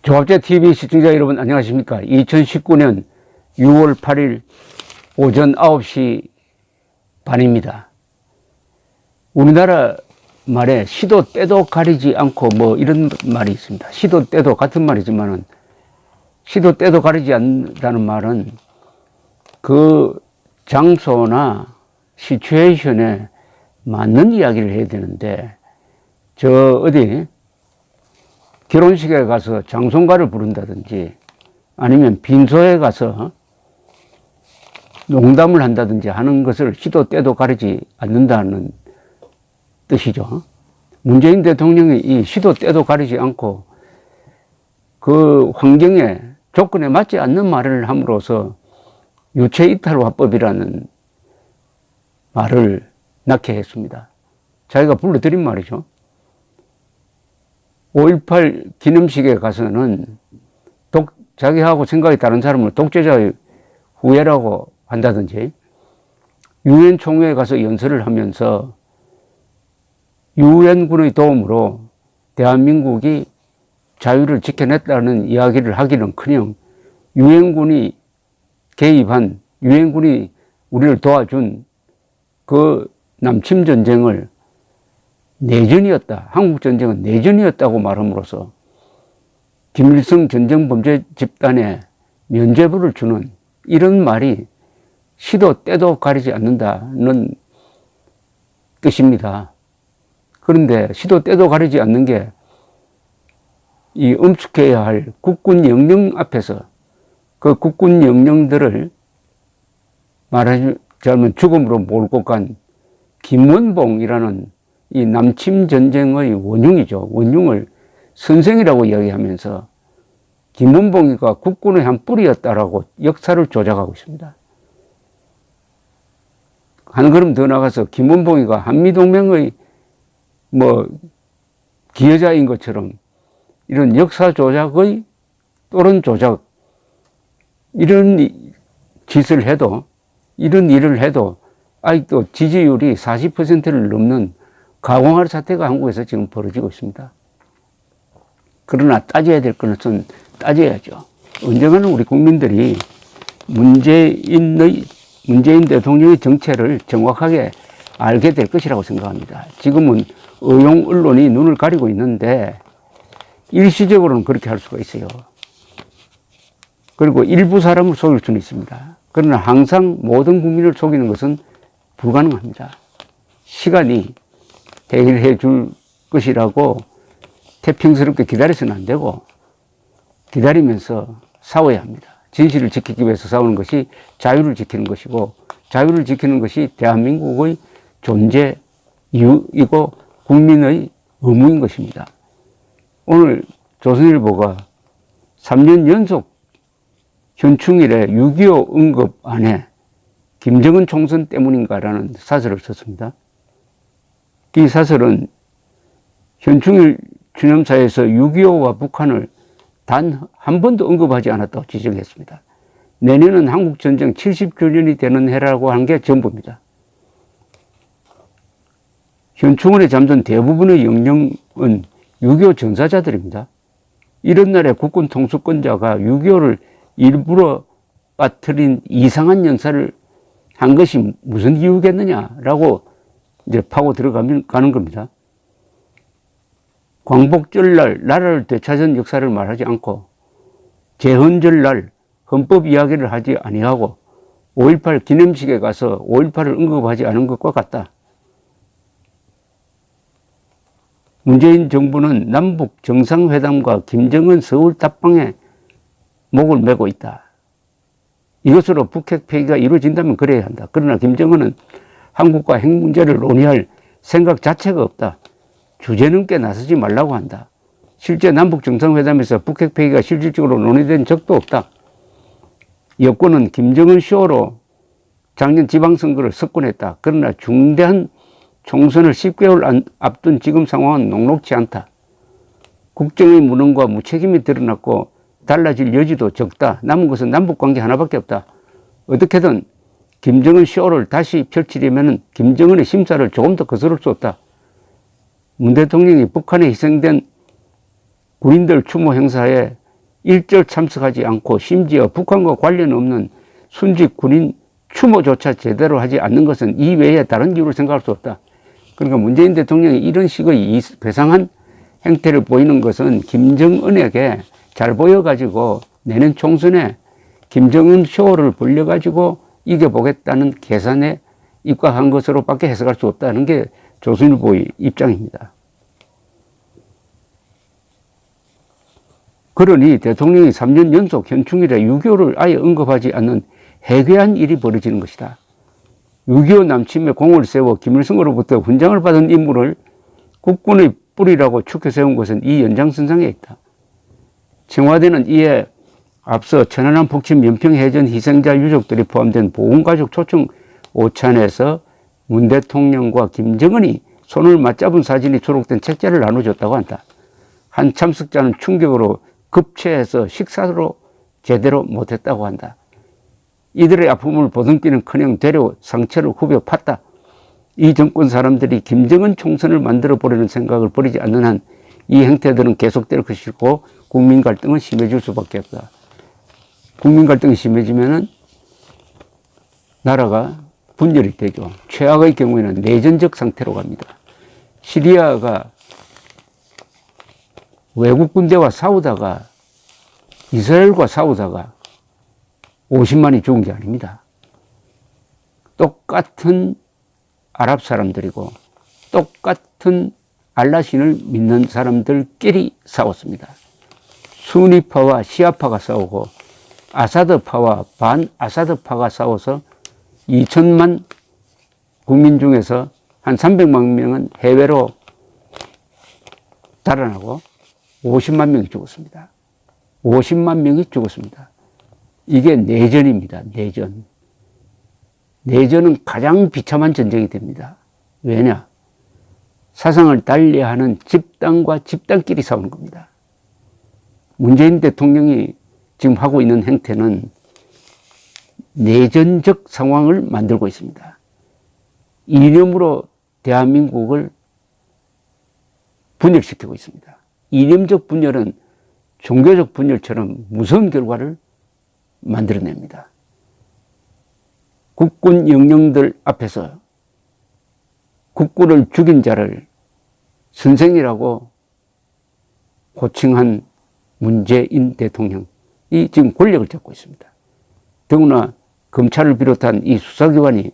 조합제TV 시청자 여러분 안녕하십니까. 2019년 6월 8일 오전 9시 반입니다. 우리나라 말에 시도 때도 가리지 않고 뭐 이런 말이 있습니다. 시도 때도 같은 말이지만은 시도 때도 가리지 않는다는 말은 그 장소나 시츄에이션에 맞는 이야기를 해야 되는데, 저 어디 결혼식에 가서 장송가를 부른다든지 아니면 빈소에 가서 농담을 한다든지 하는 것을 시도 때도 가리지 않는다는 뜻이죠. 문재인 대통령이 이 시도 때도 가리지 않고 그 환경에 조건에 맞지 않는 말을 함으로써 유체이탈화법이라는 말을 낳게 했습니다. 자기가 불러드린 말이죠. 5.18 기념식에 가서는 자기하고 생각이 다른 사람을 독재자의 후예라고 한다든지, 유엔 총회에 가서 연설을 하면서 유엔군의 도움으로 대한민국이 자유를 지켜냈다는 이야기를 하기는커녕 유엔군이 개입한, 유엔군이 우리를 도와준 그 남침전쟁을 내전이었다, 한국전쟁은 내전이었다고 말함으로써 김일성 전쟁범죄 집단에 면죄부를 주는 이런 말이 시도 때도 가리지 않는다는 뜻입니다. 그런데 시도 때도 가리지 않는 게 이 엄숙해야 할 국군 영령 앞에서 그 국군 영령들을 말하자면 죽음으로 몰고 간 김원봉이라는 이 남침전쟁의 원흉이죠. 원흉을 선생이라고 이야기하면서 김원봉이가 국군의 한 뿌리였다라고 역사를 조작하고 있습니다. 한 걸음 더 나가서 김원봉이가 한미동맹의 기여자인 것처럼 이런 역사 조작의 또는 조작, 이런 짓을 해도, 이런 일을 해도 아직도 지지율이 40%를 넘는 가공할 사태가 한국에서 지금 벌어지고 있습니다. 그러나 따져야 될 것은 따져야죠. 언젠가는 우리 국민들이 문재인 대통령의 정체를 정확하게 알게 될 것이라고 생각합니다. 지금은 의용 언론이 눈을 가리고 있는데 일시적으로는 그렇게 할 수가 있어요. 그리고 일부 사람을 속일 수는 있습니다. 그러나 항상 모든 국민을 속이는 것은 불가능합니다. 시간이 해결해 줄 것이라고 태평스럽게 기다려서는 안 되고, 기다리면서 싸워야 합니다. 진실을 지키기 위해서 싸우는 것이 자유를 지키는 것이고, 자유를 지키는 것이 대한민국의 존재 이유이고 국민의 의무인 것입니다. 오늘 조선일보가 3년 연속 현충일에 6.25 언급 안에 김정은 총선 때문인가라는 사설을 썼습니다. 이 사설은 현충일 기념사에서 6.25와 북한을 단 한 번도 언급하지 않았다고 지적했습니다. 내년은 한국전쟁 70주년이 되는 해라고 한 게 전부입니다. 현충일에 잠든 대부분의 영령은 6.25 전사자들입니다. 이런 날에 국군 통수권자가 6.25를 일부러 빠뜨린 이상한 연사를 한 것이 무슨 이유겠느냐라고 이제 파고 들어가는 겁니다. 광복절날 나라를 되찾은 역사를 말하지 않고 재헌절날 헌법 이야기를 하지 아니하고 5.18 기념식에 가서 5.18을 언급하지 않은 것과 같다. 문재인 정부는 남북 정상회담과 김정은 서울 답방에 목을 메고 있다. 이것으로 북핵 폐기가 이루어진다면 그래야 한다. 그러나 김정은은 한국과 핵 문제를 논의할 생각 자체가 없다. 주제 넘게 나서지 말라고 한다. 실제 남북 정상회담에서 북핵 폐기가 실질적으로 논의된 적도 없다. 여권은 김정은 쇼로 작년 지방선거를 석권했다. 그러나 중대한 총선을 10개월 앞둔 지금 상황은 녹록지 않다. 국정의 무능과 무책임이 드러났고 달라질 여지도 적다. 남은 것은 남북관계 하나밖에 없다. 어떻게든 김정은 쇼를 다시 펼치려면 김정은의 심사를 조금 더 거스를 수 없다. 문 대통령이 북한에 희생된 군인들 추모 행사에 일절 참석하지 않고 심지어 북한과 관련 없는 순직 군인 추모조차 제대로 하지 않는 것은 이외에 다른 이유를 생각할 수 없다. 그러니까 문재인 대통령이 이런 식의 배상한 행태를 보이는 것은 김정은에게 잘 보여가지고 내년 총선에 김정은 쇼를 벌려가지고 이겨보겠다는 계산에 입각한 것으로밖에 해석할 수 없다는 게 조선일보의 입장입니다. 그러니 대통령이 3년 연속 현충일에 6.25를 아예 언급하지 않는 해괴한 일이 벌어지는 것이다. 6.25 남침에 공을 세워 김일성으로부터 훈장을 받은 인물을 국군의 뿌리라고 축해 세운 것은 이 연장선상에 있다. 청와대는 이에 앞서 천안함 북침 연평해전 희생자 유족들이 포함된 보훈가족 초청 오찬에서 문 대통령과 김정은이 손을 맞잡은 사진이 수록된 책자를 나눠줬다고 한다. 한 참석자는 충격으로 급체해서 식사로 제대로 못했다고 한다. 이들의 아픔을 보듬기는커녕 되려 상처를 후벼 팠다. 이 정권 사람들이 김정은 총선을 만들어 보려는 생각을 버리지 않는 한 이 행태들은 계속될 것이고 국민 갈등은 심해질 수밖에 없다. 국민 갈등이 심해지면은 나라가 분열이 되죠. 최악의 경우에는 내전적 상태로 갑니다. 시리아가 외국 군대와 싸우다가 이스라엘과 싸우다가 50만이 죽은 게 아닙니다. 똑같은 아랍 사람들이고 똑같은 알라신을 믿는 사람들끼리 싸웠습니다. 수니파와 시아파가 싸우고 아사드파와 반아사드파가 싸워서 2천만 국민 중에서 한 300만 명은 해외로 달아나고 50만 명이 죽었습니다. 50만 명이 죽었습니다. 이게 내전입니다. 내전. 내전은 가장 비참한 전쟁이 됩니다. 왜냐? 사상을 달리하는 집단과 집단끼리 싸우는 겁니다. 문재인 대통령이 지금 하고 있는 행태는 내전적 상황을 만들고 있습니다. 이념으로 대한민국을 분열시키고 있습니다. 이념적 분열은 종교적 분열처럼 무서운 결과를 만들어냅니다. 국군 영령들 앞에서 국군을 죽인 자를 선생이라고 호칭한 문재인 대통령이 지금 권력을 잡고 있습니다. 더구나 검찰을 비롯한 이 수사기관이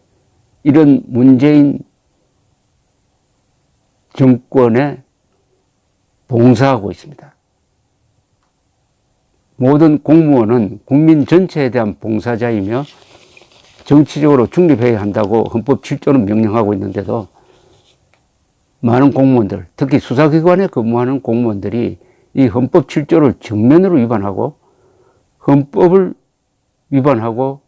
이런 문재인 정권에 봉사하고 있습니다. 모든 공무원은 국민 전체에 대한 봉사자이며 정치적으로 중립해야 한다고 헌법 7조는 명령하고 있는데도 많은 공무원들, 특히 수사기관에 근무하는 공무원들이 이 헌법 7조를 정면으로 위반하고 헌법을 위반하고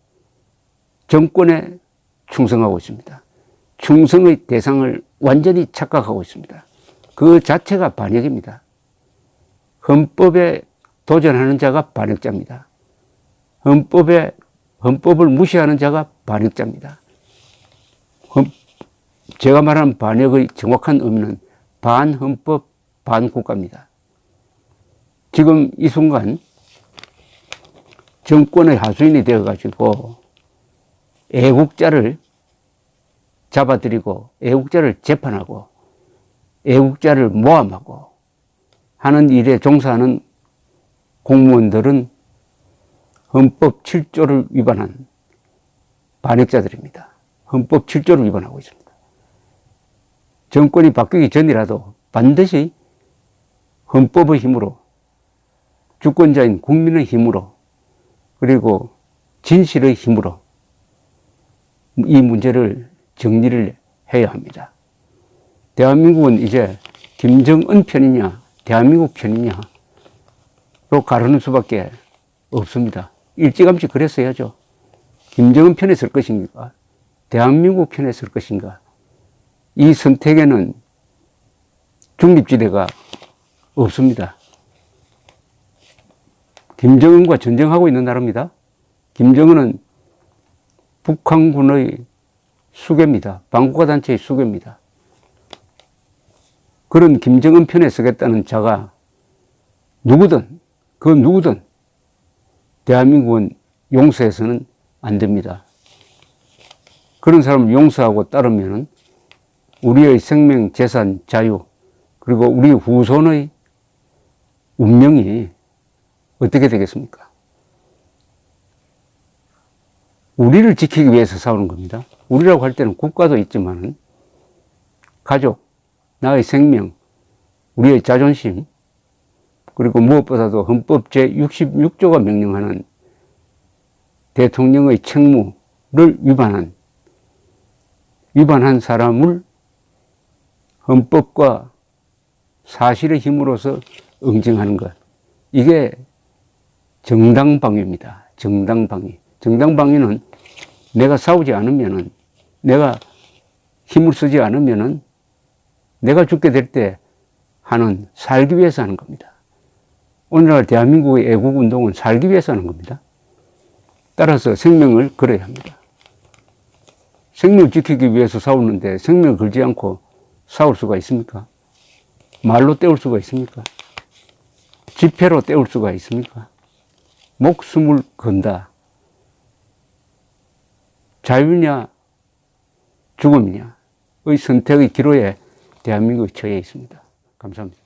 정권에 충성하고 있습니다. 충성의 대상을 완전히 착각하고 있습니다. 그 자체가 반역입니다. 헌법에 도전하는 자가 반역자입니다. 헌법을 무시하는 자가 반역자입니다. 제가 말하는 반역의 정확한 의미는 반헌법, 반국가입니다. 지금 이 순간 정권의 하수인이 되어가지고 애국자를 잡아들이고 애국자를 재판하고 애국자를 모함하고 하는 일에 종사하는 공무원들은 헌법 7조를 위반한 반역자들입니다. 헌법 7조를 위반하고 있습니다. 정권이 바뀌기 전이라도 반드시 헌법의 힘으로, 주권자인 국민의 힘으로, 그리고 진실의 힘으로 이 문제를 정리를 해야 합니다. 대한민국은 이제 김정은 편이냐 대한민국 편이냐로 가르는 수밖에 없습니다. 일찌감치 그랬어야죠. 김정은 편에 설 것인가 대한민국 편에 설 것인가, 이 선택에는 중립지대가 없습니다. 김정은과 전쟁하고 있는 나라입니다. 김정은은 북한군의 수괴입니다. 반국가 단체의 수괴입니다. 그런 김정은 편에 서겠다는 자가 누구든, 그 누구든 대한민국은 용서해서는 안 됩니다. 그런 사람을 용서하고 따르면 우리의 생명, 재산, 자유, 그리고 우리 후손의 운명이 어떻게 되겠습니까? 우리를 지키기 위해서 싸우는 겁니다. 우리라고 할 때는 국가도 있지만 가족, 나의 생명, 우리의 자존심, 그리고 무엇보다도 헌법 제66조가 명령하는 대통령의 책무를 위반한 사람을 헌법과 사실의 힘으로서 응징하는 것. 이게 정당방위입니다. 정당방위. 정당방위는 내가 싸우지 않으면은, 내가 힘을 쓰지 않으면은, 내가 죽게 될 때 하는, 살기 위해서 하는 겁니다. 오늘날 대한민국의 애국운동은 살기 위해서 하는 겁니다. 따라서 생명을 걸어야 합니다. 생명을 지키기 위해서 싸우는데 생명을 걸지 않고 싸울 수가 있습니까? 말로 때울 수가 있습니까? 지폐로 때울 수가 있습니까? 목숨을 건다. 자유냐 죽음이냐의 선택의 기로에 대한민국이 처해 있습니다. 감사합니다.